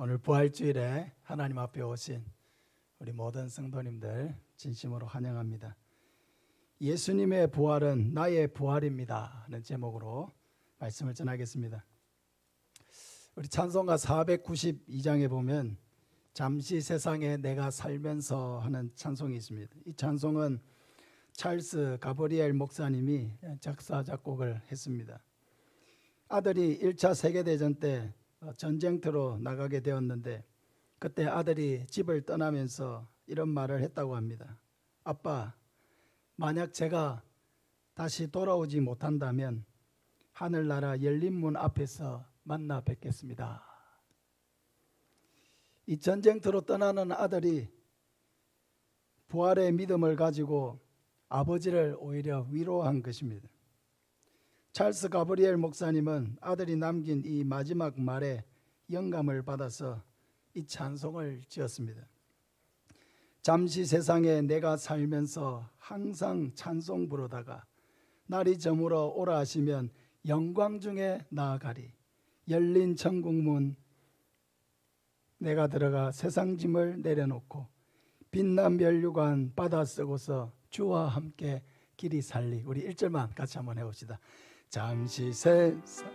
오늘 부활주일에 하나님 앞에 오신 우리 모든 성도님들 진심으로 환영합니다. 예수님의 부활은 나의 부활입니다 하는 제목으로 말씀을 전하겠습니다. 우리 찬송가 492장에 보면 잠시 세상에 내가 살면서 하는 찬송이 있습니다. 이 찬송은 찰스 가브리엘 목사님이 작사 작곡을 했습니다. 아들이 1차 세계대전 때 전쟁터로 나가게 되었는데 그때 아들이 집을 떠나면서 이런 말을 했다고 합니다. 아빠, 만약 제가 다시 돌아오지 못한다면 하늘나라 열린 문 앞에서 만나 뵙겠습니다. 이 전쟁터로 떠나는 아들이 부활의 믿음을 가지고 아버지를 오히려 위로한 것입니다. 찰스 가브리엘 목사님은 아들이 남긴 이 마지막 말에 영감을 받아서 이 찬송을 지었습니다. 잠시 세상에 내가 살면서 항상 찬송 부르다가 날이 저물어 오라 하시면 영광 중에 나아가리. 열린 천국문 내가 들어가 세상 짐을 내려놓고 빛난 면류관 받아 쓰고서 주와 함께 길이 살리. 우리 1절만 같이 한번 해봅시다. 잠시 세상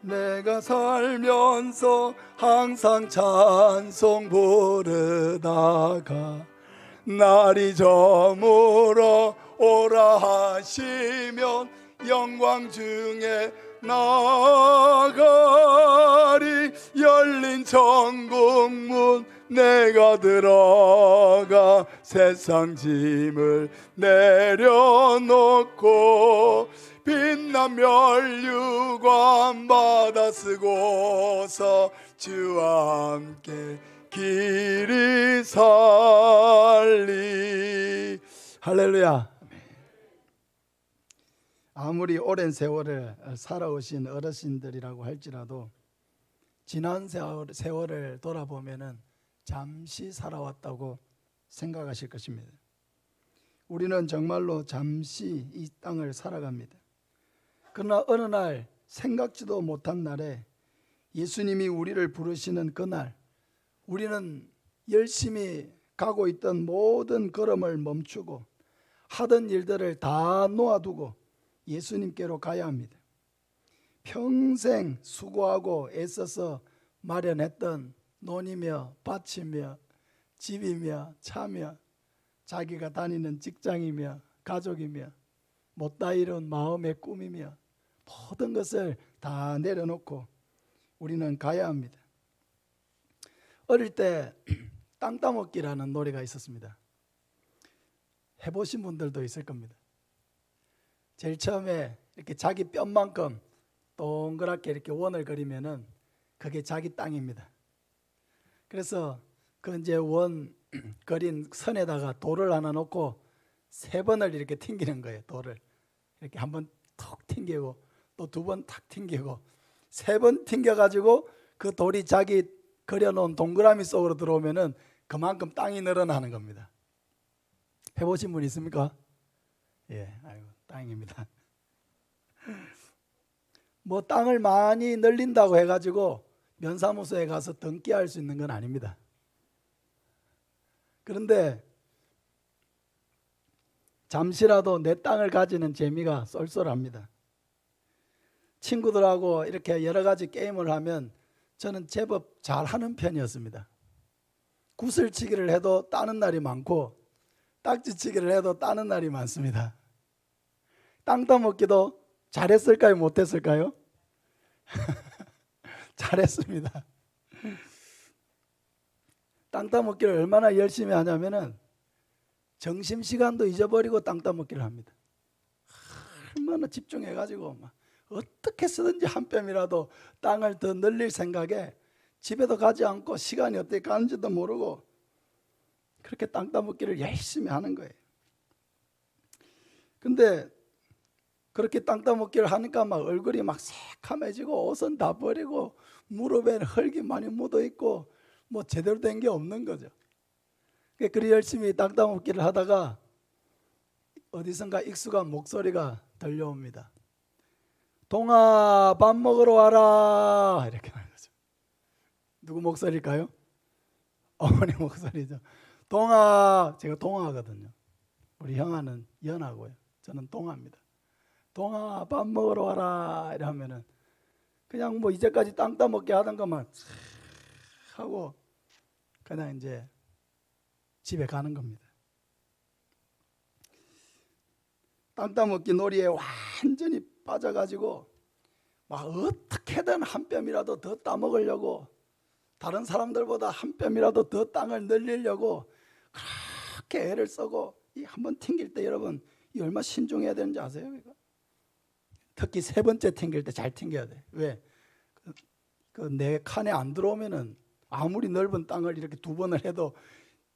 내가 살면서 항상 찬송 부르다가 날이 저물어 오라 하시면 영광 중에 나가리. 열린 천국문 내가 들어가 세상 짐을 내려놓고 빛난 면류관 받아 쓰고서 주와 함께 길이 살리. 할렐루야. 아무리 오랜 세월을 살아오신 어르신들이라고 할지라도 지난 세월을 돌아보면은 잠시 살아왔다고 생각하실 것입니다. 우리는 정말로 잠시 이 땅을 살아갑니다. 그러나 어느 날 생각지도 못한 날에 예수님이 우리를 부르시는 그날 우리는 열심히 가고 있던 모든 걸음을 멈추고 하던 일들을 다 놓아두고 예수님께로 가야 합니다. 평생 수고하고 애써서 마련했던 논이며 밭이며 집이며 차며 자기가 다니는 직장이며 가족이며 못다 이룬 마음의 꿈이며 모든 것을 다 내려놓고 우리는 가야 합니다. 어릴 때 땅 따먹기라는 노래가 있었습니다. 해보신 분들도 있을 겁니다. 제일 처음에 이렇게 자기 뼘만큼 동그랗게 이렇게 원을 그리면은 그게 자기 땅입니다. 그래서 그 이제 원 그린 선에다가 돌을 하나 놓고 3번을 이렇게 튕기는 거예요. 돌을 이렇게 한번 톡 튕기고 또 2번 탁 튕기고 3번 튕겨가지고 그 돌이 자기 그려놓은 동그라미 속으로 들어오면은 그만큼 땅이 늘어나는 겁니다. 해보신 분 있습니까? 예, 아이고 땅입니다. 뭐 땅을 많이 늘린다고 해가지고 면사무소에 가서 등기할 수 있는 건 아닙니다. 그런데 잠시라도 내 땅을 가지는 재미가 쏠쏠합니다. 친구들하고 이렇게 여러 가지 게임을 하면 저는 제법 잘하는 편이었습니다. 구슬치기를 해도 따는 날이 많고 딱지치기를 해도 따는 날이 많습니다. 땅 따먹기도 잘했을까요? 못했을까요? 잘했습니다. 땅 따먹기를 얼마나 열심히 하냐면은 점심시간도 잊어버리고 땅 따먹기를 합니다. 얼마나 집중해가지고 막 어떻게 쓰든지 한 뼘이라도 땅을 더 늘릴 생각에 집에도 가지 않고 시간이 어떻게 가는지도 모르고 그렇게 땅 따먹기를 열심히 하는 거예요. 근데 그렇게 땅 따먹기를 하니까 막 얼굴이 막 새카매지고 옷은 다 버리고 무릎에는 흙이 많이 묻어있고 뭐 제대로 된 게 없는 거죠. 그래 열심히 땅 따먹기를 하다가 어디선가 익숙한 목소리가 들려옵니다. 동아 밥 먹으러 와라 이렇게 하는 거죠. 누구 목소리일까요? 어머니 목소리죠. 동아, 제가 동아거든요. 우리 형아는 연하고요. 저는 동아입니다. 동아 밥 먹으러 와라 이러면은 그냥 뭐 이제까지 땅 따먹게 하던 것만 하고 그냥 이제 집에 가는 겁니다. 땅 따먹기 놀이에 완전히 빠져가지고 막 어떻게든 한 뼘이라도 더 따먹으려고, 다른 사람들보다 한 뼘이라도 더 땅을 늘리려고 그렇게 애를 쓰고, 이 한번 튕길 때 여러분 이 얼마 신중해야 되는지 아세요? 이거? 특히 세 번째 튕길 때 잘 튕겨야 돼. 왜? 그 내 칸에 안 들어오면은 아무리 넓은 땅을 이렇게 두 번을 해도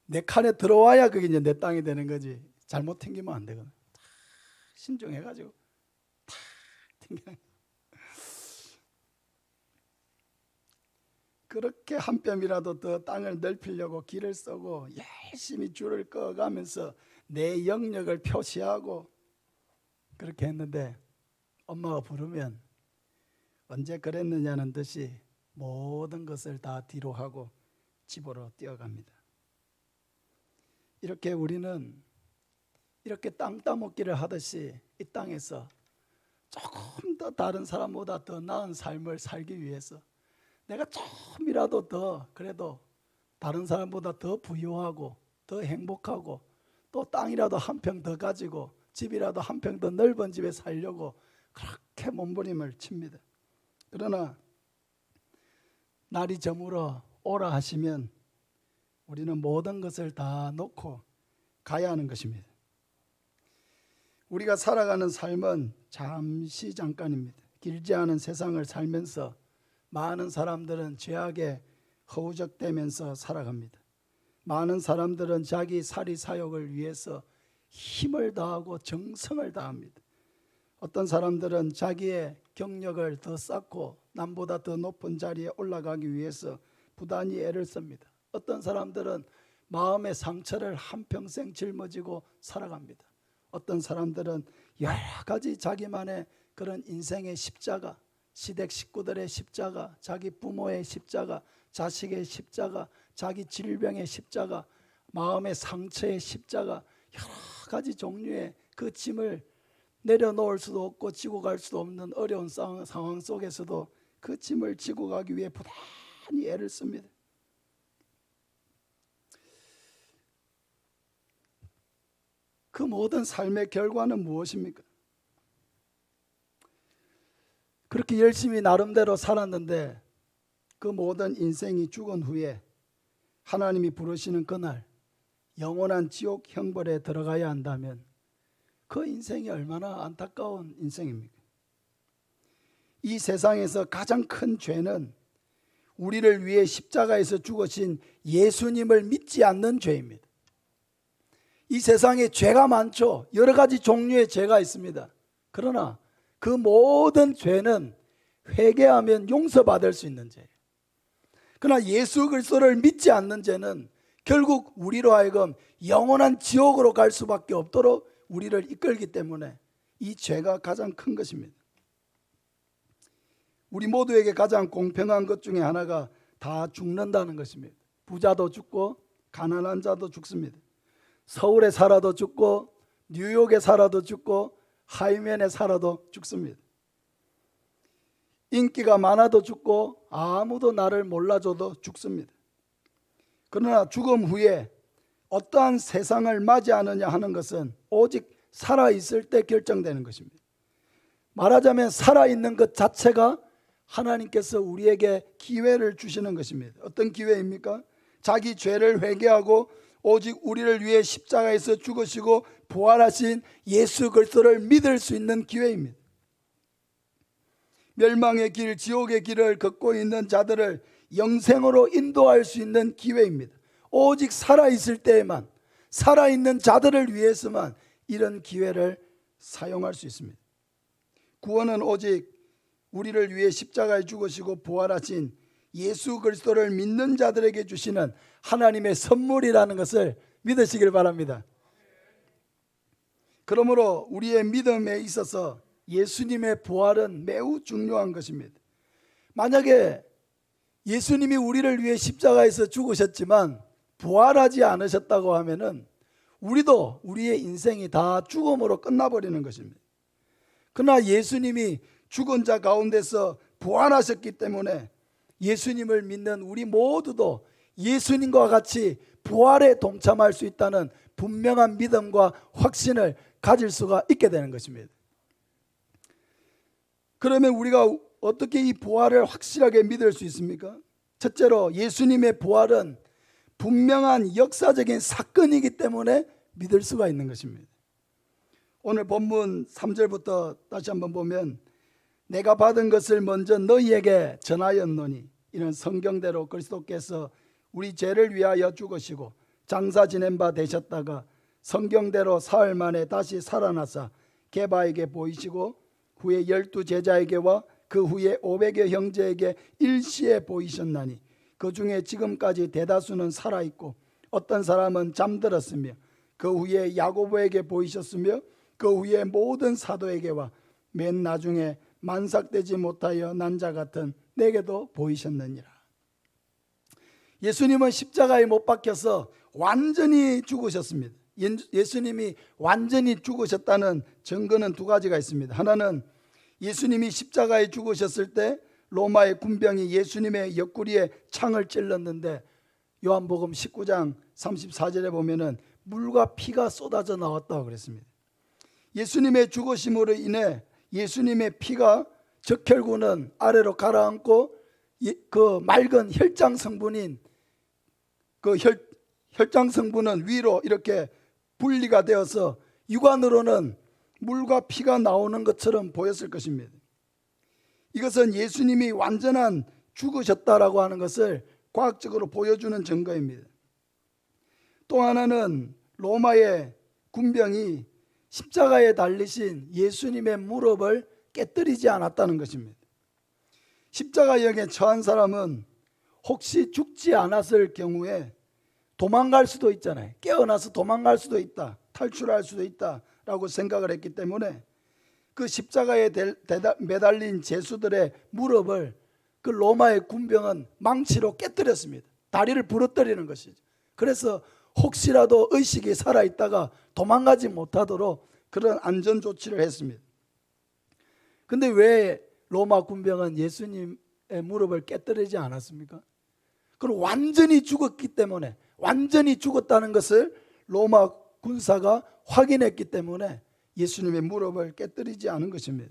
내 칸에 들어와야 그게 이제 내 땅이 되는 거지. 잘못 튕기면 안 되거든. 신중해가지고 탁 튕기는. 그렇게 한 뼘이라도 더 땅을 넓히려고 길을 쓰고 열심히 줄을 꺼가면서 내 영역을 표시하고 그렇게 했는데, 엄마가 부르면 언제 그랬느냐는 듯이 모든 것을 다 뒤로 하고 집으로 뛰어갑니다. 이렇게 우리는 이렇게 땅 따먹기를 하듯이 이 땅에서 조금 더 다른 사람보다 더 나은 삶을 살기 위해서 내가 조금이라도 더, 그래도 다른 사람보다 더 부유하고 더 행복하고 또 땅이라도 한 평 더 가지고 집이라도 한 평 더 넓은 집에 살려고 그렇게 몸부림을 칩니다. 그러나 날이 저물어 오라 하시면 우리는 모든 것을 다 놓고 가야 하는 것입니다. 우리가 살아가는 삶은 잠시 잠깐입니다. 길지 않은 세상을 살면서 많은 사람들은 죄악에 허우적대면서 살아갑니다. 많은 사람들은 자기 사리 사욕을 위해서 힘을 다하고 정성을 다합니다. 어떤 사람들은 자기의 경력을 더 쌓고 남보다 더 높은 자리에 올라가기 위해서 부단히 애를 씁니다. 어떤 사람들은 마음의 상처를 한평생 짊어지고 살아갑니다. 어떤 사람들은 여러 가지 자기만의 그런 인생의 십자가, 시댁 식구들의 십자가, 자기 부모의 십자가, 자식의 십자가, 자기 질병의 십자가, 마음의 상처의 십자가, 여러 가지 종류의 그 짐을 내려놓을 수도 없고 지고 갈 수도 없는 어려운 상황 속에서도 그 짐을 지고 가기 위해 부단히 애를 씁니다. 그 모든 삶의 결과는 무엇입니까? 그렇게 열심히 나름대로 살았는데 그 모든 인생이 죽은 후에 하나님이 부르시는 그날 영원한 지옥 형벌에 들어가야 한다면 그 인생이 얼마나 안타까운 인생입니까? 이 세상에서 가장 큰 죄는 우리를 위해 십자가에서 죽으신 예수님을 믿지 않는 죄입니다. 이 세상에 죄가 많죠. 여러 가지 종류의 죄가 있습니다. 그러나 그 모든 죄는 회개하면 용서받을 수 있는 죄예요. 그러나 예수 그리스도를 믿지 않는 죄는 결국 우리로 하여금 영원한 지옥으로 갈 수밖에 없도록 우리를 이끌기 때문에 이 죄가 가장 큰 것입니다. 우리 모두에게 가장 공평한 것 중에 하나가 다 죽는다는 것입니다. 부자도 죽고 가난한 자도 죽습니다. 서울에 살아도 죽고 뉴욕에 살아도 죽고 하이면에 살아도 죽습니다. 인기가 많아도 죽고 아무도 나를 몰라줘도 죽습니다. 그러나 죽음 후에 어떠한 세상을 맞이하느냐 하는 것은 오직 살아있을 때 결정되는 것입니다. 말하자면 살아있는 것 자체가 하나님께서 우리에게 기회를 주시는 것입니다. 어떤 기회입니까? 자기 죄를 회개하고 오직 우리를 위해 십자가에서 죽으시고 부활하신 예수 그리스도를 믿을 수 있는 기회입니다. 멸망의 길, 지옥의 길을 걷고 있는 자들을 영생으로 인도할 수 있는 기회입니다. 오직 살아있을 때에만, 살아있는 자들을 위해서만 이런 기회를 사용할 수 있습니다. 구원은 오직 우리를 위해 십자가에 죽으시고 부활하신 예수 그리스도를 믿는 자들에게 주시는 하나님의 선물이라는 것을 믿으시길 바랍니다. 그러므로 우리의 믿음에 있어서 예수님의 부활은 매우 중요한 것입니다. 만약에 예수님이 우리를 위해 십자가에서 죽으셨지만 부활하지 않으셨다고 하면은 우리도 우리의 인생이 다 죽음으로 끝나버리는 것입니다. 그러나 예수님이 죽은 자 가운데서 부활하셨기 때문에 예수님을 믿는 우리 모두도 예수님과 같이 부활에 동참할 수 있다는 분명한 믿음과 확신을 가질 수가 있게 되는 것입니다. 그러면 우리가 어떻게 이 부활을 확실하게 믿을 수 있습니까? 첫째로 예수님의 부활은 분명한 역사적인 사건이기 때문에 믿을 수가 있는 것입니다. 오늘 본문 3절부터 다시 한번 보면 내가 받은 것을 먼저 너희에게 전하였노니 이는 성경대로 그리스도께서 우리 죄를 위하여 죽으시고 장사 지낸 바 되셨다가 성경대로 사흘 만에 다시 살아나사 게바에게 보이시고 후에 12 제자에게와 그 후에 500여 형제에게 일시에 보이셨나니 그 중에 지금까지 대다수는 살아있고 어떤 사람은 잠들었으며 그 후에 야고보에게 보이셨으며 그 후에 모든 사도에게와 맨 나중에 만삭되지 못하여 난 자 같은 내게도 보이셨느니라. 예수님은 십자가에 못 박혀서 완전히 죽으셨습니다. 예수님이 완전히 죽으셨다는 증거는 두 가지가 있습니다. 하나는 예수님이 십자가에 죽으셨을 때 로마의 군병이 예수님의 옆구리에 창을 찔렀는데 요한복음 19장 34절에 보면은 물과 피가 쏟아져 나왔다고 그랬습니다. 예수님의 죽으심으로 인해 예수님의 피가 적혈구는 아래로 가라앉고 그 맑은 혈장 성분인 그 혈장 성분은 위로 이렇게 분리가 되어서 육안으로는 물과 피가 나오는 것처럼 보였을 것입니다. 이것은 예수님이 완전한 죽으셨다라고 하는 것을 과학적으로 보여주는 증거입니다. 또 하나는 로마의 군병이 십자가에 달리신 예수님의 무릎을 깨뜨리지 않았다는 것입니다. 십자가역에 처한 사람은 혹시 죽지 않았을 경우에 도망갈 수도 있잖아요. 깨어나서 도망갈 수도 있다, 탈출할 수도 있다라고 생각을 했기 때문에 그 십자가에 매달린 제수들의 무릎을 그 로마의 군병은 망치로 깨뜨렸습니다. 다리를 부러뜨리는 것이죠. 그래서 혹시라도 의식이 살아있다가 도망가지 못하도록 그런 안전 조치를 했습니다. 근데 왜 로마 군병은 예수님의 무릎을 깨뜨리지 않았습니까? 그럼 완전히 죽었기 때문에, 완전히 죽었다는 것을 로마 군사가 확인했기 때문에 예수님의 무릎을 깨뜨리지 않은 것입니다.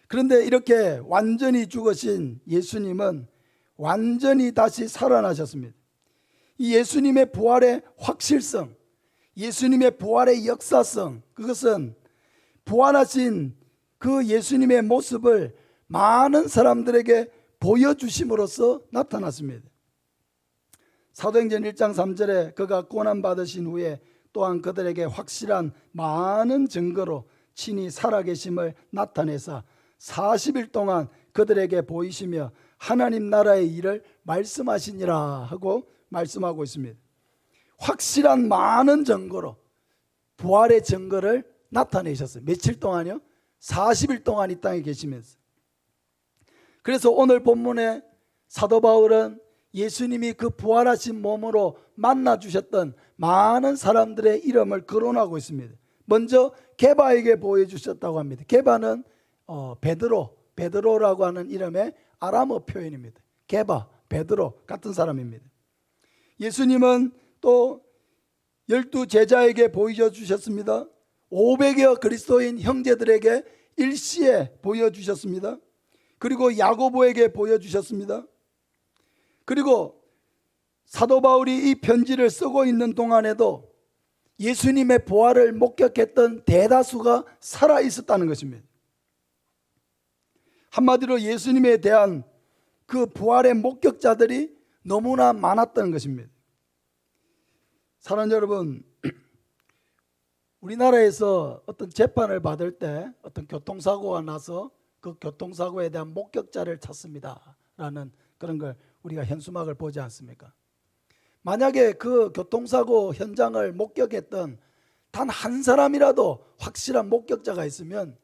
그런데 이렇게 완전히 죽으신 예수님은 완전히 다시 살아나셨습니다. 이 예수님의 부활의 확실성, 예수님의 부활의 역사성, 그것은 부활하신 그 예수님의 모습을 많은 사람들에게 보여주심으로써 나타났습니다. 사도행전 1장 3절에 그가 고난받으신 후에 또한 그들에게 확실한 많은 증거로 친히 살아계심을 나타내사 40일 동안 그들에게 보이시며 하나님 나라의 일을 말씀하시니라 하고 말씀하고 있습니다. 확실한 많은 증거로 부활의 증거를 나타내셨어요. 며칠 동안요? 40일 동안 이 땅에 계시면서. 그래서 오늘 본문에 사도 바울은 예수님이 그 부활하신 몸으로 만나주셨던 많은 사람들의 이름을 거론하고 있습니다. 먼저 게바에게 보여주셨다고 합니다. 게바는 베드로라고 하는 이름의 아람어 표현입니다. 게바, 베드로 같은 사람입니다. 예수님은 또 12 제자에게 보여주셨습니다. 500여 그리스도인 형제들에게 일시에 보여주셨습니다. 그리고 야고보에게 보여주셨습니다. 그리고 사도 바울이 이 편지를 쓰고 있는 동안에도 예수님의 부활을 목격했던 대다수가 살아 있었다는 것입니다. 한마디로 예수님에 대한 그 부활의 목격자들이 너무나 많았다는 것입니다. 사랑하는 여러분, 우리나라에서 어떤 재판을 받을 때 어떤 교통사고가 나서 그 교통사고에 대한 목격자를 찾습니다 라는 그런 걸 우리가 현수막을 보지 않습니까? 만약에 그 교통사고 현장을 목격했던 단 한 사람이라도 확실한 목격자가 있으면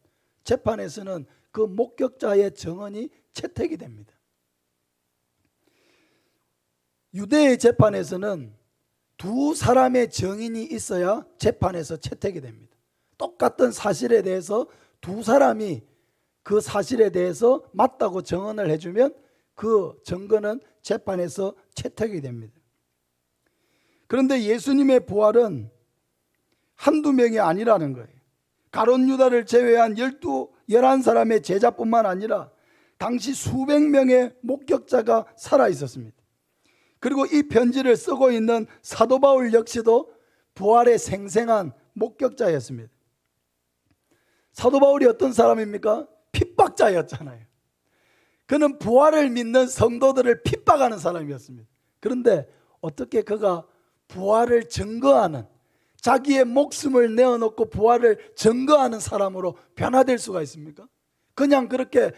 재판에서는 그 목격자의 증언이 채택이 됩니다. 유대의 재판에서는 두 사람의 증인이 있어야 재판에서 채택이 됩니다. 똑같은 사실에 대해서 두 사람이 그 사실에 대해서 맞다고 증언을 해주면 그 증거는 재판에서 채택이 됩니다. 그런데 예수님의 부활은 한두 명이 아니라는 거예요. 가룟 유다를 제외한 11사람의 제자뿐만 아니라 당시 수백 명의 목격자가 살아 있었습니다. 그리고 이 편지를 쓰고 있는 사도 바울 역시도 부활의 생생한 목격자였습니다. 사도 바울이 어떤 사람입니까? 핍박자였잖아요. 그는 부활을 믿는 성도들을 핍박하는 사람이었습니다. 그런데 어떻게 그가 부활을 증거하는, 자기의 목숨을 내어놓고 부활을 증거하는 사람으로 변화될 수가 있습니까? 그냥 그렇게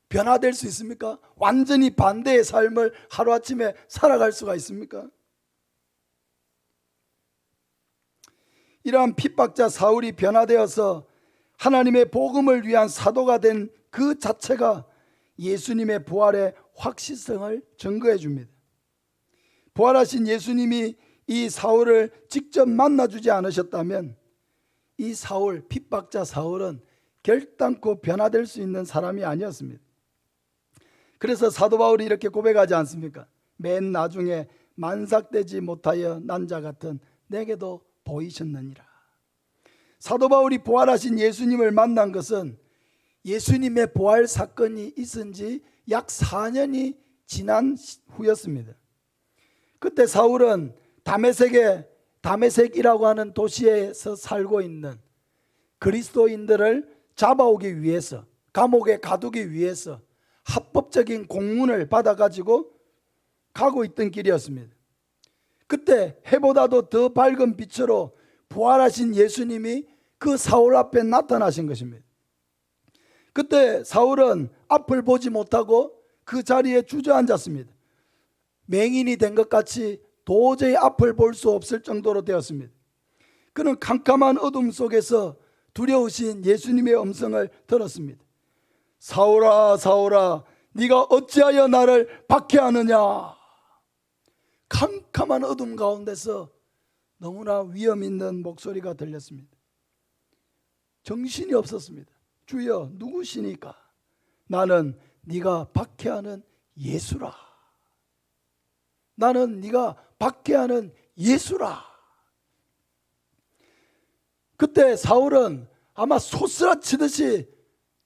변화될 수 있습니까? 완전히 반대의 삶을 하루아침에 살아갈 수가 있습니까? 이러한 핍박자 사울이 변화되어서 하나님의 복음을 위한 사도가 된 그 자체가 예수님의 부활의 확실성을 증거해 줍니다. 부활하신 예수님이 이 사울을 직접 만나주지 않으셨다면 이 사울, 핍박자 사울은 결단코 변화될 수 있는 사람이 아니었습니다. 그래서 사도 바울이 이렇게 고백하지 않습니까? 맨 나중에 만삭되지 못하여 난 자 같은 내게도 보이셨느니라. 사도 바울이 부활하신 예수님을 만난 것은 예수님의 부활 사건이 있은 지 약 4년이 지난 후였습니다. 그때 사울은 다메섹이라고 하는 도시에서 살고 있는 그리스도인들을 잡아오기 위해서, 감옥에 가두기 위해서 합법적인 공문을 받아가지고 가고 있던 길이었습니다. 그때 해보다도 더 밝은 빛으로 부활하신 예수님이 그 사울 앞에 나타나신 것입니다. 그때 사울은 앞을 보지 못하고 그 자리에 주저앉았습니다. 맹인이 된 것 같이 도저히 앞을 볼 수 없을 정도로 되었습니다. 그는 캄캄한 어둠 속에서 두려우신 예수님의 음성을 들었습니다. 사울아 사울아 네가 어찌하여 나를 박해하느냐. 캄캄한 어둠 가운데서 너무나 위험 있는 목소리가 들렸습니다. 정신이 없었습니다. 주여 누구시니까? 나는 네가 박해하는 예수라. 나는 네가 박해하는 예수라. 그때 사울은 아마 소스라치듯이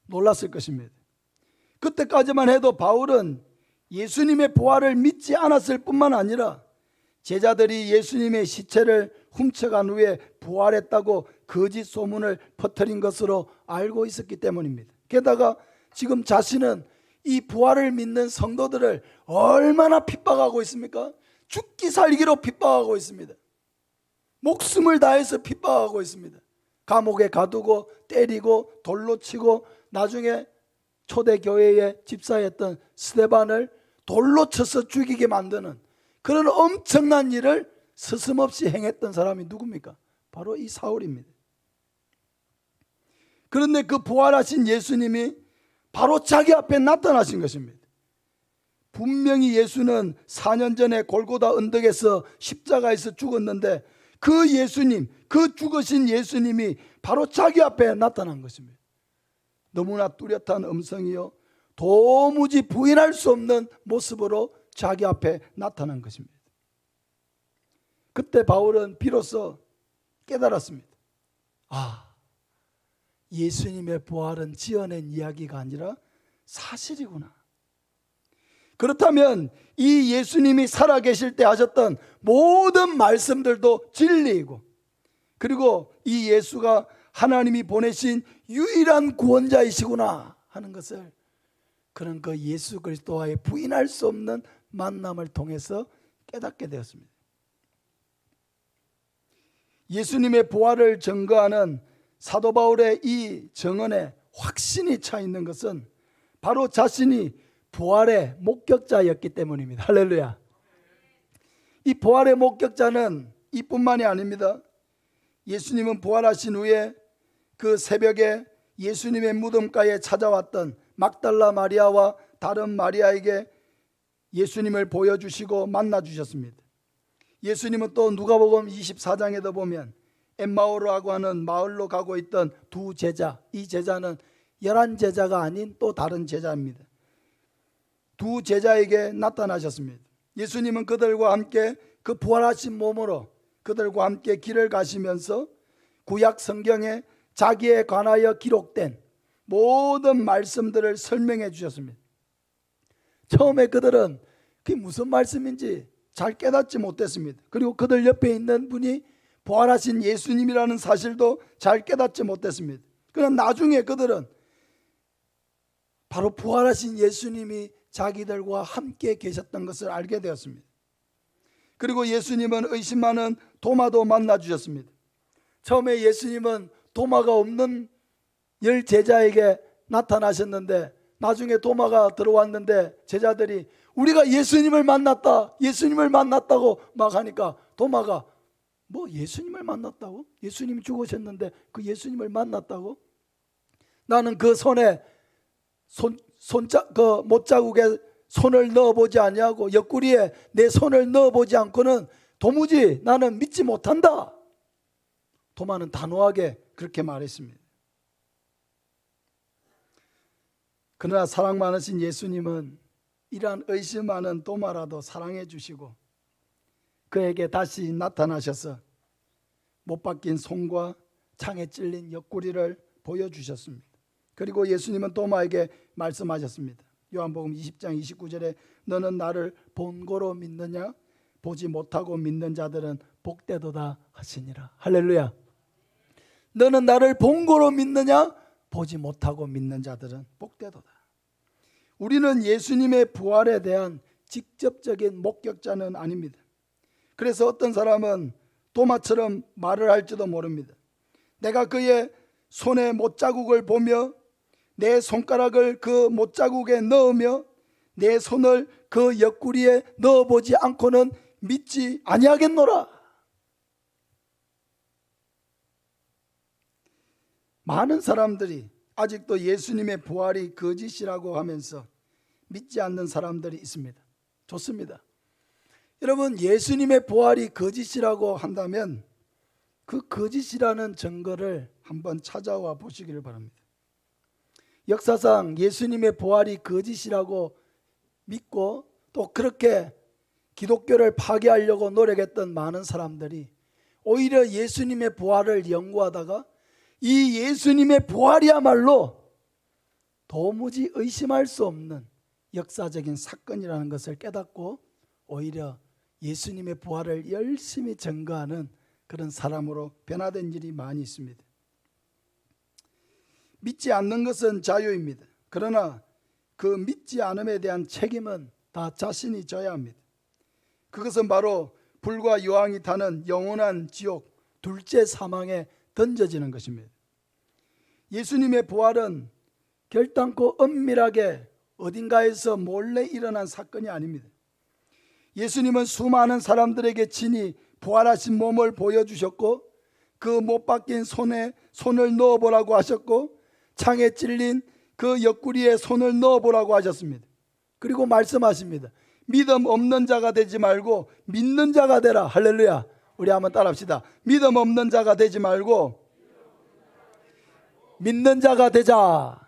놀랐을 것입니다. 그때까지만 해도 바울은 예수님의 부활을 믿지 않았을 뿐만 아니라 제자들이 예수님의 시체를 훔쳐간 후에 부활했다고 거짓 소문을 퍼뜨린 것으로 알고 있었기 때문입니다. 게다가 지금 자신은 이 부활을 믿는 성도들을 얼마나 핍박하고 있습니까? 죽기 살기로 핍박하고 있습니다. 목숨을 다해서 핍박하고 있습니다. 감옥에 가두고 때리고 돌로 치고 나중에 초대교회의 집사였던 스데반을 돌로 쳐서 죽이게 만드는 그런 엄청난 일을 스스럼없이 행했던 사람이 누굽니까? 바로 이 사울입니다. 그런데 그 부활하신 예수님이 바로 자기 앞에 나타나신 것입니다. 분명히 예수는 4년 전에 골고다 언덕에서 십자가에서 죽었는데 그 예수님, 그 죽으신 예수님이 바로 자기 앞에 나타난 것입니다. 너무나 뚜렷한 음성이요 도무지 부인할 수 없는 모습으로 자기 앞에 나타난 것입니다. 그때 바울은 비로소 깨달았습니다. 예수님의 부활은 지어낸 이야기가 아니라 사실이구나. 그렇다면 이 예수님이 살아계실 때 하셨던 모든 말씀들도 진리이고, 그리고 이 예수가 하나님이 보내신 유일한 구원자이시구나 하는 것을 그는 그 예수 그리스도와의 부인할 수 없는 만남을 통해서 깨닫게 되었습니다. 예수님의 부활을 증거하는 사도 바울의 이 증언에 확신이 차 있는 것은 바로 자신이 부활의 목격자였기 때문입니다. 할렐루야. 이 부활의 목격자는 이뿐만이 아닙니다. 예수님은 부활하신 후에 그 새벽에 예수님의 무덤가에 찾아왔던 막달라 마리아와 다른 마리아에게 예수님을 보여주시고 만나주셨습니다. 예수님은 또 누가복음 24장에도 보면 엠마오라고 하는 마을로 가고 있던 두 제자, 이 제자는 11제자가 아닌 또 다른 제자입니다. 두 제자에게 나타나셨습니다. 예수님은 그들과 함께 그 부활하신 몸으로 그들과 함께 길을 가시면서 구약 성경에 자기에 관하여 기록된 모든 말씀들을 설명해 주셨습니다. 처음에 그들은 그게 무슨 말씀인지 잘 깨닫지 못했습니다. 그리고 그들 옆에 있는 분이 부활하신 예수님이라는 사실도 잘 깨닫지 못했습니다. 그러나 나중에 그들은 바로 부활하신 예수님이 자기들과 함께 계셨던 것을 알게 되었습니다. 그리고 예수님은 의심 많은 도마도 만나 주셨습니다. 처음에 예수님은 도마가 없는 10제자에게 나타나셨는데 나중에 도마가 들어왔는데 제자들이 우리가 예수님을 만났다, 예수님을 만났다고 막 하니까 도마가 뭐 예수님을 만났다고? 예수님이 죽으셨는데 그 예수님을 만났다고? 나는 그 손에 그 못자국에 손을 넣어보지 아니하고 옆구리에 내 손을 넣어보지 않고는 도무지 나는 믿지 못한다. 도마는 단호하게 그렇게 말했습니다. 그러나 사랑 많으신 예수님은 이러한 의심 많은 도마라도 사랑해 주시고 그에게 다시 나타나셔서 못 박힌 손과 창에 찔린 옆구리를 보여주셨습니다. 그리고 예수님은 도마에게 말씀하셨습니다. 요한복음 20장 29절에 너는 나를 본고로 믿느냐? 보지 못하고 믿는 자들은 복되도다 하시니라. 할렐루야. 너는 나를 본고로 믿느냐? 보지 못하고 믿는 자들은 복되도다. 우리는 예수님의 부활에 대한 직접적인 목격자는 아닙니다. 그래서 어떤 사람은 도마처럼 말을 할지도 모릅니다. 내가 그의 손에 못자국을 보며 내 손가락을 그 못자국에 넣으며 내 손을 그 옆구리에 넣어보지 않고는 믿지 아니하겠노라. 많은 사람들이 아직도 예수님의 부활이 거짓이라고 하면서 믿지 않는 사람들이 있습니다. 좋습니다. 여러분, 예수님의 부활이 거짓이라고 한다면 그 거짓이라는 증거를 한번 찾아와 보시기를 바랍니다. 역사상 예수님의 부활이 거짓이라고 믿고 또 그렇게 기독교를 파괴하려고 노력했던 많은 사람들이 오히려 예수님의 부활을 연구하다가 이 예수님의 부활이야말로 도무지 의심할 수 없는 역사적인 사건이라는 것을 깨닫고 오히려 예수님의 부활을 열심히 증거하는 그런 사람으로 변화된 일이 많이 있습니다. 믿지 않는 것은 자유입니다. 그러나 그 믿지 않음에 대한 책임은 다 자신이 져야 합니다. 그것은 바로 불과 유황이 타는 영원한 지옥, 둘째 사망에 던져지는 것입니다. 예수님의 부활은 결단코 은밀하게 어딘가에서 몰래 일어난 사건이 아닙니다. 예수님은 수많은 사람들에게 친히 부활하신 몸을 보여주셨고 그 못 박힌 손에 손을 넣어보라고 하셨고 창에 찔린 그 옆구리에 손을 넣어보라고 하셨습니다. 그리고 말씀하십니다. 믿음 없는 자가 되지 말고 믿는 자가 되라. 할렐루야. 우리 한번 따라합시다. 믿음 없는 자가 되지 말고 믿는 자가 되자.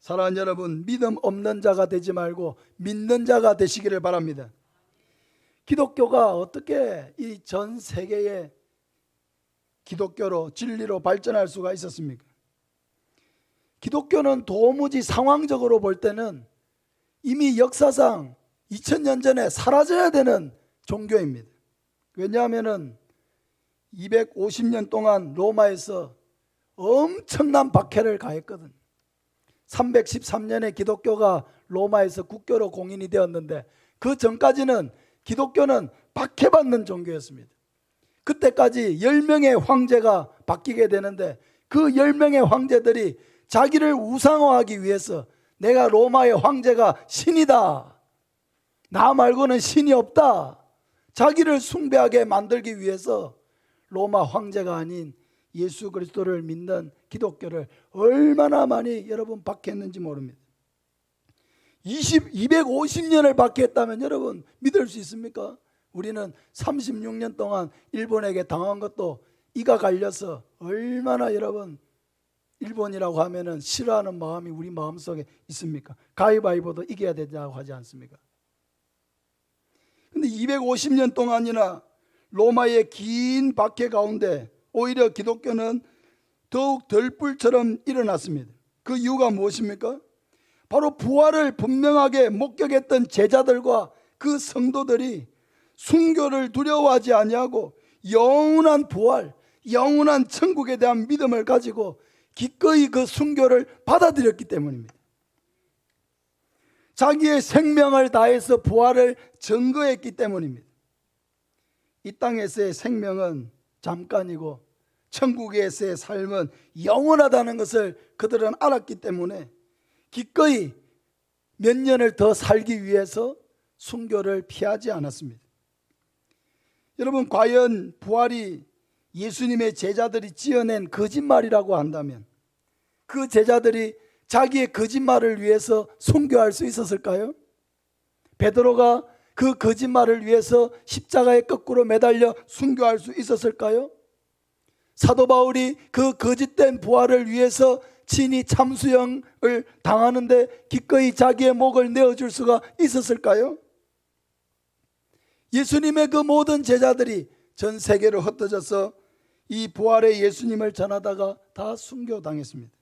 사랑하는 여러분, 믿음 없는 자가 되지 말고 믿는 자가 되시기를 바랍니다. 기독교가 어떻게 이 전 세계의 기독교로 진리로 발전할 수가 있었습니까? 기독교는 도무지 상황적으로 볼 때는 이미 역사상 2000년 전에 사라져야 되는 종교입니다. 왜냐하면 250년 동안 로마에서 엄청난 박해를 가했거든. 313년에 기독교가 로마에서 국교로 공인이 되었는데 그 전까지는 기독교는 박해받는 종교였습니다. 그때까지 10명의 황제가 바뀌게 되는데 그 10명의 황제들이 자기를 우상화하기 위해서 내가 로마의 황제가 신이다, 나 말고는 신이 없다, 자기를 숭배하게 만들기 위해서 로마 황제가 아닌 예수 그리스도를 믿는 기독교를 얼마나 많이 여러분 박해했는지 모릅니다. 250년을 박해했다면 여러분 믿을 수 있습니까? 우리는 36년 동안 일본에게 당한 것도 이가 갈려서 얼마나 여러분 일본이라고 하면은 싫어하는 마음이 우리 마음속에 있습니까? 가위바위보도 이겨야 된다고 하지 않습니까? 근데 250년 동안이나 로마의 긴 박해 가운데 오히려 기독교는 더욱 덜불처럼 일어났습니다. 그 이유가 무엇입니까? 바로 부활을 분명하게 목격했던 제자들과 그 성도들이 순교를 두려워하지 아니하고 영원한 부활, 영원한 천국에 대한 믿음을 가지고 기꺼이 그 순교를 받아들였기 때문입니다. 자기의 생명을 다해서 부활을 증거했기 때문입니다. 이 땅에서의 생명은 잠깐이고 천국에서의 삶은 영원하다는 것을 그들은 알았기 때문에 기꺼이 몇 년을 더 살기 위해서 순교를 피하지 않았습니다. 여러분, 과연 부활이 예수님의 제자들이 지어낸 거짓말이라고 한다면 그 제자들이 자기의 거짓말을 위해서 순교할 수 있었을까요? 베드로가 그 거짓말을 위해서 십자가에 거꾸로 매달려 순교할 수 있었을까요? 사도 바울이 그 거짓된 부활을 위해서 친히 참수형을 당하는데 기꺼이 자기의 목을 내어줄 수가 있었을까요? 예수님의 그 모든 제자들이 전 세계로 흩어져서 이 부활의 예수님을 전하다가 다 순교당했습니다.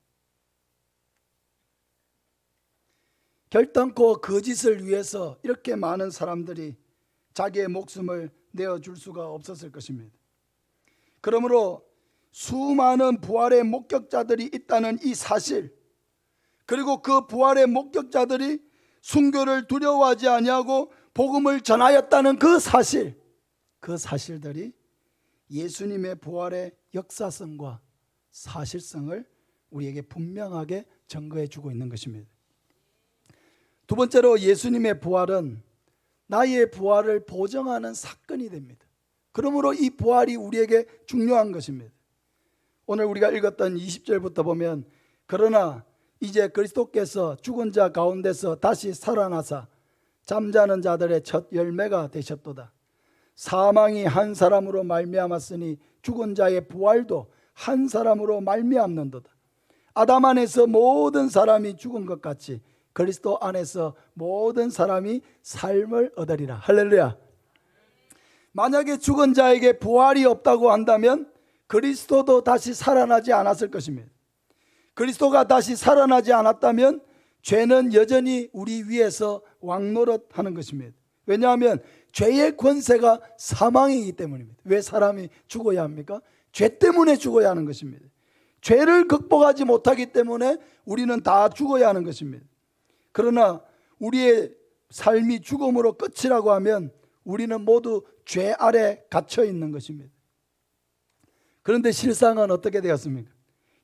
결단코 거짓을 위해서 이렇게 많은 사람들이 자기의 목숨을 내어줄 수가 없었을 것입니다. 그러므로 수많은 부활의 목격자들이 있다는 이 사실, 그리고 그 부활의 목격자들이 순교를 두려워하지 아니하고 복음을 전하였다는 그 사실, 그 사실들이 예수님의 부활의 역사성과 사실성을 우리에게 분명하게 증거해 주고 있는 것입니다. 두 번째로, 예수님의 부활은 나의 부활을 보증하는 사건이 됩니다. 그러므로 이 부활이 우리에게 중요한 것입니다. 오늘 우리가 읽었던 20절부터 보면, 그러나 이제 그리스도께서 죽은 자 가운데서 다시 살아나사 잠자는 자들의 첫 열매가 되셨도다. 사망이 한 사람으로 말미암았으니 죽은 자의 부활도 한 사람으로 말미암는도다. 아담 안에서 모든 사람이 죽은 것 같이 그리스도 안에서 모든 사람이 삶을 얻으리라. 할렐루야. 만약에 죽은 자에게 부활이 없다고 한다면 그리스도도 다시 살아나지 않았을 것입니다. 그리스도가 다시 살아나지 않았다면 죄는 여전히 우리 위에서 왕노릇하는 것입니다. 왜냐하면 죄의 권세가 사망이기 때문입니다. 왜 사람이 죽어야 합니까? 죄 때문에 죽어야 하는 것입니다. 죄를 극복하지 못하기 때문에 우리는 다 죽어야 하는 것입니다. 그러나 우리의 삶이 죽음으로 끝이라고 하면 우리는 모두 죄 아래 갇혀 있는 것입니다. 그런데 실상은 어떻게 되었습니까?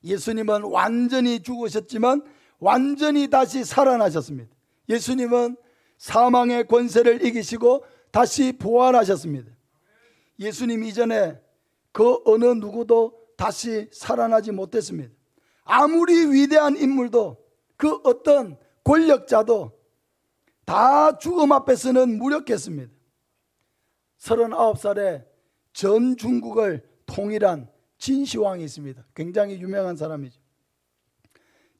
예수님은 완전히 죽으셨지만 완전히 다시 살아나셨습니다. 예수님은 사망의 권세를 이기시고 다시 부활하셨습니다. 예수님 이전에 그 어느 누구도 다시 살아나지 못했습니다. 아무리 위대한 인물도, 그 어떤 권력자도 다 죽음 앞에서는 무력했습니다. 39살에 전 중국을 통일한 진시황이 있습니다. 굉장히 유명한 사람이죠.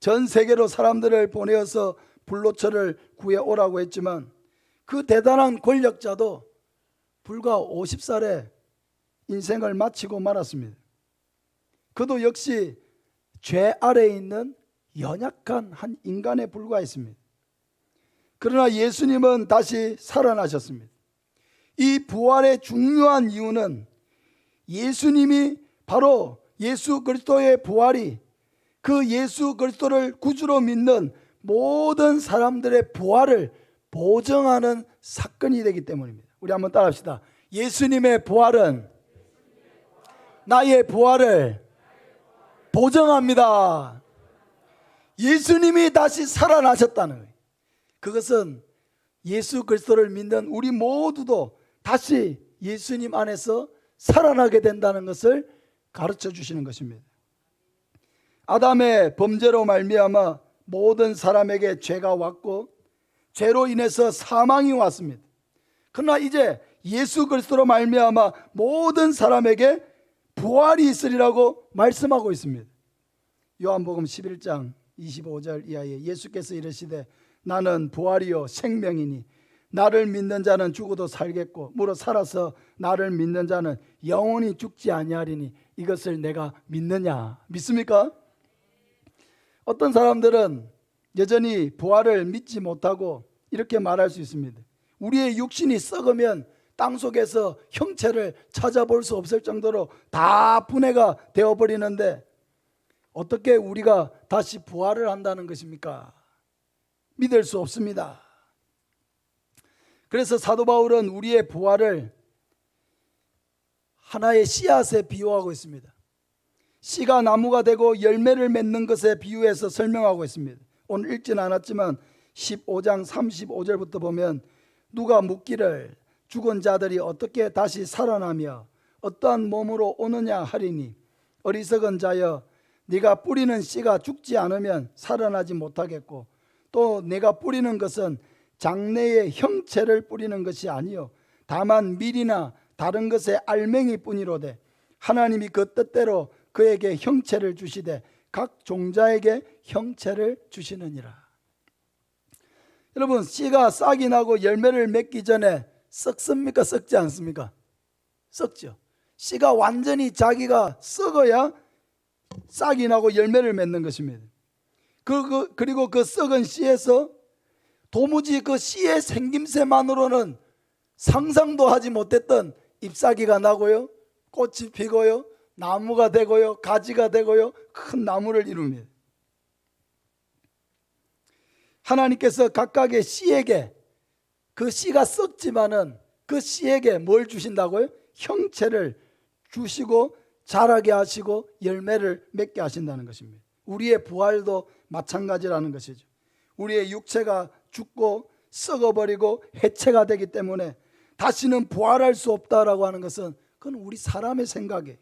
전 세계로 사람들을 보내어서 불로초를 구해오라고 했지만 그 대단한 권력자도 불과 50살에 인생을 마치고 말았습니다. 그도 역시 죄 아래에 있는 연약한 한 인간에 불과했습니다. 그러나 예수님은 다시 살아나셨습니다. 이 부활의 중요한 이유는 예수님이 바로 예수 그리스도의 부활이 그 예수 그리스도를 구주로 믿는 모든 사람들의 부활을 보증하는 사건이 되기 때문입니다. 우리 한번 따라합시다. 예수님의 부활은 나의 부활을 보증합니다. 예수님이 다시 살아나셨다는 거예요. 그것은 예수 그리스도를 믿는 우리 모두도 다시 예수님 안에서 살아나게 된다는 것을 가르쳐 주시는 것입니다. 아담의 범죄로 말미암아 모든 사람에게 죄가 왔고 죄로 인해서 사망이 왔습니다. 그러나 이제 예수 그리스도로 말미암아 모든 사람에게 부활이 있으리라고 말씀하고 있습니다. 요한복음 11장 25절 이하에 예수께서 이르시되 나는 부활이요 생명이니 나를 믿는 자는 죽어도 살겠고 무릇 살아서 나를 믿는 자는 영원히 죽지 아니하리니 이것을 내가 믿느냐? 믿습니까? 어떤 사람들은 여전히 부활을 믿지 못하고 이렇게 말할 수 있습니다. 우리의 육신이 썩으면 땅속에서 형체를 찾아볼 수 없을 정도로 다 분해가 되어버리는데 어떻게 우리가 다시 부활을 한다는 것입니까? 믿을 수 없습니다. 그래서 사도 바울은 우리의 부활을 하나의 씨앗에 비유하고 있습니다. 씨가 나무가 되고 열매를 맺는 것에 비유해서 설명하고 있습니다. 오늘 읽지는 않았지만 15장 35절부터 보면 누가 묻기를 죽은 자들이 어떻게 다시 살아나며 어떠한 몸으로 오느냐 하리니 어리석은 자여 네가 뿌리는 씨가 죽지 않으면 살아나지 못하겠고 또 내가 뿌리는 것은 장래의 형체를 뿌리는 것이 아니요 다만 밀이나 다른 것의 알맹이 뿐이로되 하나님이 그 뜻대로 그에게 형체를 주시되 각 종자에게 형체를 주시느니라. 여러분, 씨가 싹이 나고 열매를 맺기 전에 썩습니까? 썩지 않습니까? 썩죠. 씨가 완전히 자기가 썩어야 싹이 나고 열매를 맺는 것입니다. 그리고 그 썩은 씨에서 도무지 그 씨의 생김새만으로는 상상도 하지 못했던 잎사귀가 나고요, 꽃이 피고요, 나무가 되고요, 가지가 되고요, 큰 나무를 이룹니다. 하나님께서 각각의 씨에게 그 씨가 썩지만은 그 씨에게 뭘 주신다고요? 형체를 주시고 자라게 하시고 열매를 맺게 하신다는 것입니다. 우리의 부활도 마찬가지라는 것이죠. 우리의 육체가 죽고 썩어버리고 해체가 되기 때문에 다시는 부활할 수 없다라고 하는 것은 그건 우리 사람의 생각이에요.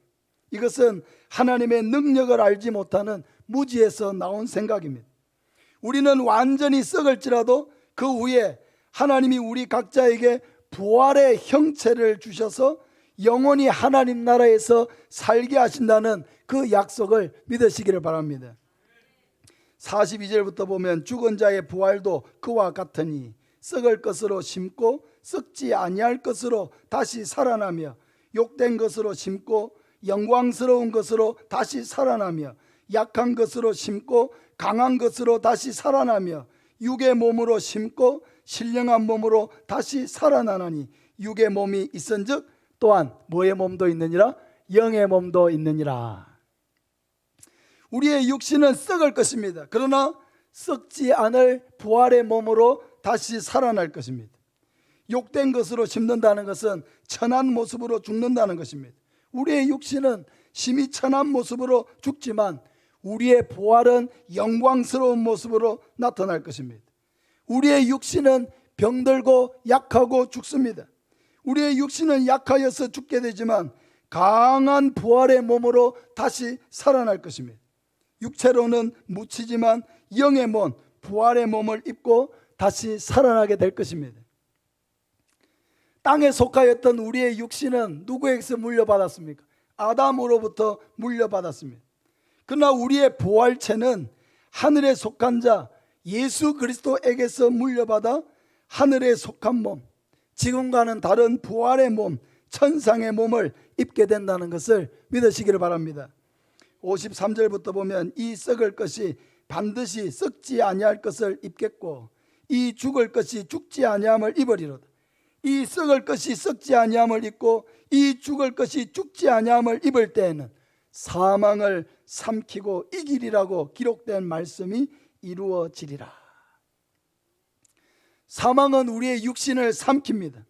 이것은 하나님의 능력을 알지 못하는 무지에서 나온 생각입니다. 우리는 완전히 썩을지라도 그 후에 하나님이 우리 각자에게 부활의 형체를 주셔서 영원히 하나님 나라에서 살게 하신다는 그 약속을 믿으시기를 바랍니다. 42절부터 보면 죽은 자의 부활도 그와 같으니 썩을 것으로 심고 썩지 아니할 것으로 다시 살아나며 욕된 것으로 심고 영광스러운 것으로 다시 살아나며 약한 것으로 심고 강한 것으로 다시 살아나며 육의 몸으로 심고 신령한 몸으로 다시 살아나나니 육의 몸이 있은즉 또한 뭐의 몸도 있느니라? 영의 몸도 있느니라. 우리의 육신은 썩을 것입니다. 그러나 썩지 않을 부활의 몸으로 다시 살아날 것입니다. 욕된 것으로 심는다는 것은 천한 모습으로 죽는다는 것입니다. 우리의 육신은 심히 천한 모습으로 죽지만 우리의 부활은 영광스러운 모습으로 나타날 것입니다. 우리의 육신은 병들고 약하고 죽습니다. 우리의 육신은 약하여서 죽게 되지만 강한 부활의 몸으로 다시 살아날 것입니다. 육체로는 묻히지만 영의 몸, 부활의 몸을 입고 다시 살아나게 될 것입니다. 땅에 속하였던 우리의 육신은 누구에게서 물려받았습니까? 아담으로부터 물려받았습니다. 그러나 우리의 부활체는 하늘에 속한 자 예수 그리스도에게서 물려받아 하늘에 속한 몸, 지금과는 다른 부활의 몸, 천상의 몸을 입게 된다는 것을 믿으시기를 바랍니다. 53절부터 보면 이 썩을 것이 반드시 썩지 아니할 것을 입겠고 이 죽을 것이 죽지 아니함을 입으리로다. 이 썩을 것이 썩지 아니함을 입고 이 죽을 것이 죽지 아니함을 입을 때에는 사망을 삼키고 이기리라고 기록된 말씀이 이루어지리라. 사망은 우리의 육신을 삼킵니다.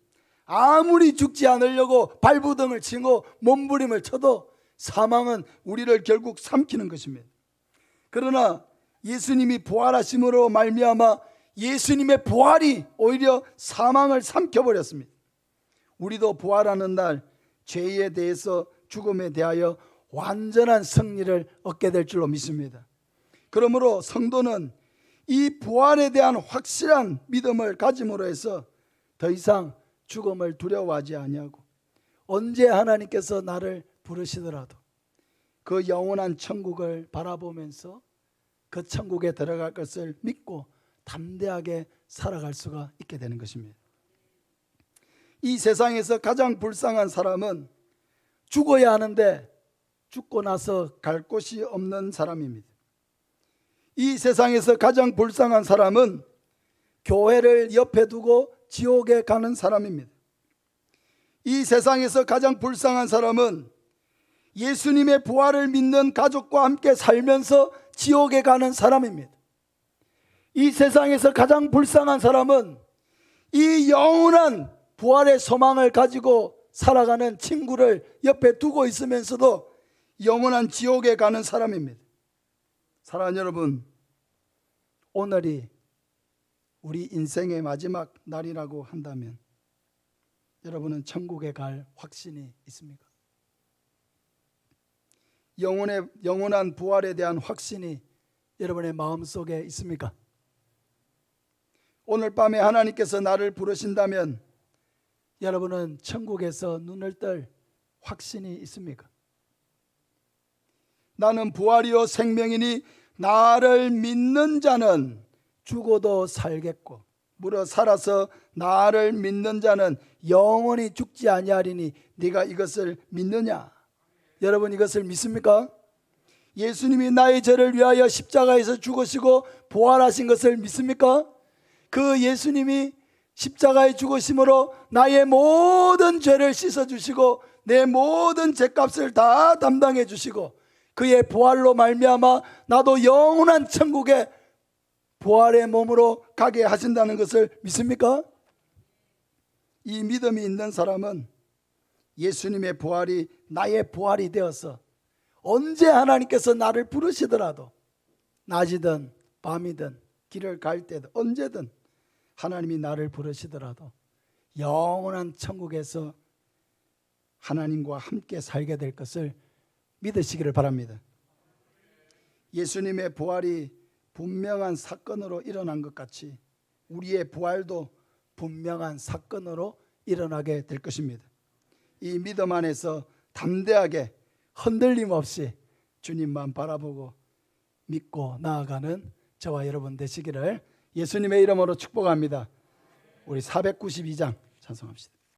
아무리 죽지 않으려고 발부등을 치고 몸부림을 쳐도 사망은 우리를 결국 삼키는 것입니다. 그러나 예수님이 부활하심으로 말미암아 예수님의 부활이 오히려 사망을 삼켜버렸습니다. 우리도 부활하는 날 죄에 대해서 죽음에 대하여 완전한 승리를 얻게 될 줄로 믿습니다. 그러므로 성도는 이 부활에 대한 확실한 믿음을 가짐으로 해서 더 이상 죽음을 두려워하지 아니하고 언제 하나님께서 나를 부르시더라도 그 영원한 천국을 바라보면서 그 천국에 들어갈 것을 믿고 담대하게 살아갈 수가 있게 되는 것입니다. 이 세상에서 가장 불쌍한 사람은 죽어야 하는데 죽고 나서 갈 곳이 없는 사람입니다. 이 세상에서 가장 불쌍한 사람은 교회를 옆에 두고 지옥에 가는 사람입니다. 이 세상에서 가장 불쌍한 사람은 예수님의 부활을 믿는 가족과 함께 살면서 지옥에 가는 사람입니다. 이 세상에서 가장 불쌍한 사람은 이 영원한 부활의 소망을 가지고 살아가는 친구를 옆에 두고 있으면서도 영원한 지옥에 가는 사람입니다. 사랑하는 여러분, 오늘이 우리 인생의 마지막 날이라고 한다면 여러분은 천국에 갈 확신이 있습니까? 영원한 부활에 대한 확신이 여러분의 마음속에 있습니까? 오늘 밤에 하나님께서 나를 부르신다면 여러분은 천국에서 눈을 뜰 확신이 있습니까? 나는 부활이요 생명이니 나를 믿는 자는 죽어도 살겠고 무려 살아서 나를 믿는 자는 영원히 죽지 아니하리니 네가 이것을 믿느냐? 여러분 이것을 믿습니까? 예수님이 나의 죄를 위하여 십자가에서 죽으시고 부활하신 것을 믿습니까? 그 예수님이 십자가에 죽으심으로 나의 모든 죄를 씻어주시고 내 모든 죄값을 다 담당해 주시고 그의 부활로 말미암아 나도 영원한 천국에 부활의 몸으로 가게 하신다는 것을 믿습니까? 이 믿음이 있는 사람은 예수님의 부활이 나의 부활이 되어서 언제 하나님께서 나를 부르시더라도 낮이든 밤이든 길을 갈 때든 언제든 하나님이 나를 부르시더라도 영원한 천국에서 하나님과 함께 살게 될 것을 믿으시기를 바랍니다. 예수님의 부활이 분명한 사건으로 일어난 것 같이 우리의 부활도 분명한 사건으로 일어나게 될 것입니다. 이 믿음 안에서 담대하게 흔들림 없이 주님만 바라보고 믿고 나아가는 저와 여러분 되시기를 예수님의 이름으로 축복합니다. 우리 492장 찬송합시다.